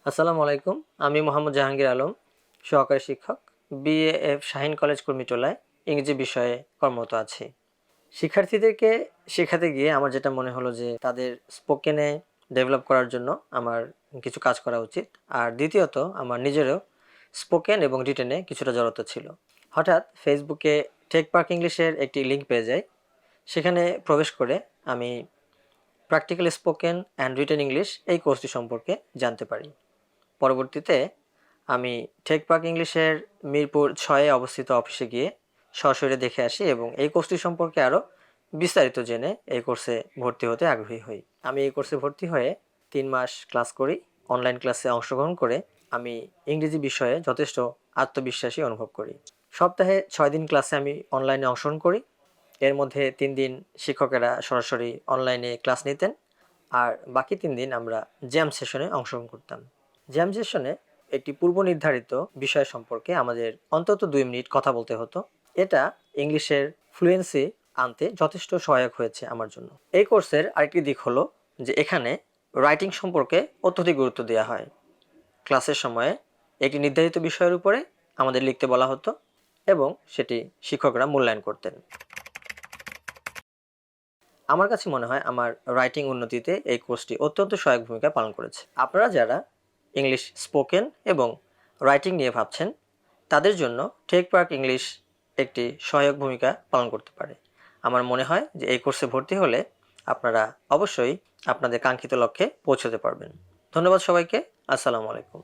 আসসালামু আলাইকুম। আমি মোহাম্মদ জাহাঙ্গীর আলম, সহকারী শিক্ষক, বিএএফ শাহীন কলেজ কর্মীটোলায় ইংরেজি বিষয়ে কর্মরত আছি। শিক্ষার্থীদেরকে শেখাতে গিয়ে আমার যেটা মনে হলো যে তাদের স্পোকেনে ডেভেলপ করার জন্য আমার কিছু কাজ করা উচিত। আর দ্বিতীয়ত আমার নিজেরও স্পোকেন এবং রিটেনে কিছুটা জড়তা ছিল। হঠাৎ ফেসবুকে টেক পার্ক ইংলিশের একটি লিঙ্ক পেয়ে যাই। সেখানে প্রবেশ করে আমি practical spoken and written English এই কোর্সটি সম্পর্কে জানতে পারি। পরবর্তীতে আমি টেক পার্ক ইংলিশের মিরপুর 6-এ অবস্থিত অফিসে গিয়ে সরাসরি দেখে আসি এবং এই কোর্সটি সম্পর্কে আরও বিস্তারিত জেনে এই কোর্সে ভর্তি হতে আগ্রহী হই। আমি এই কোর্সে ভর্তি হয়ে 3 মাস ক্লাস করি। অনলাইন ক্লাসে অংশগ্রহণ করে আমি ইংরেজি বিষয়ে যথেষ্ট আত্মবিশ্বাসী অনুভব করি। সপ্তাহে 6 দিন ক্লাসে আমি অনলাইনে অংশগ্রহণ করি। এর মধ্যে 3 দিন শিক্ষকেরা সরাসরি অনলাইনে ক্লাস নিতেন, আর বাকি 3 দিন আমরা জ্যাম সেশনে অংশগ্রহণ করতাম। জ্যাম সেশনে একটি পূর্ব নির্ধারিত বিষয় সম্পর্কে আমাদের অন্তত 2 মিনিট কথা বলতে হতো। এটা ইংলিশের ফ্লুয়েন্সি আনতে যথেষ্ট সহায়ক হয়েছে আমার জন্য। এই কোর্সের আরেকটি দিক হলো যে এখানে রাইটিং সম্পর্কে অত্যধিক গুরুত্ব দেওয়া হয়। ক্লাসের সময়ে একটি নির্ধারিত বিষয়ের উপরে আমাদের লিখতে বলা হতো এবং সেটি শিক্ষকরা মূল্যায়ন করতেন। আমার কাছে মনে হয় আমার রাইটিং উন্নতিতে এই কোর্সটি অত্যন্ত সহায়ক ভূমিকা পালন করেছে। আপনারা যারা ইংলিশ স্পোকেন এবং রাইটিং নিয়ে ভাবছেন, তাদের জন্য টেক পার্ক ইংলিশ একটি সহায়ক ভূমিকা পালন করতে পারে। আমার মনে হয় যে এই কোর্সে ভর্তি হলে আপনারা অবশ্যই আপনাদের কাঙ্ক্ষিত লক্ষ্যে পৌঁছতে পারবেন। ধন্যবাদ সবাইকে। আসসালামু আলাইকুম।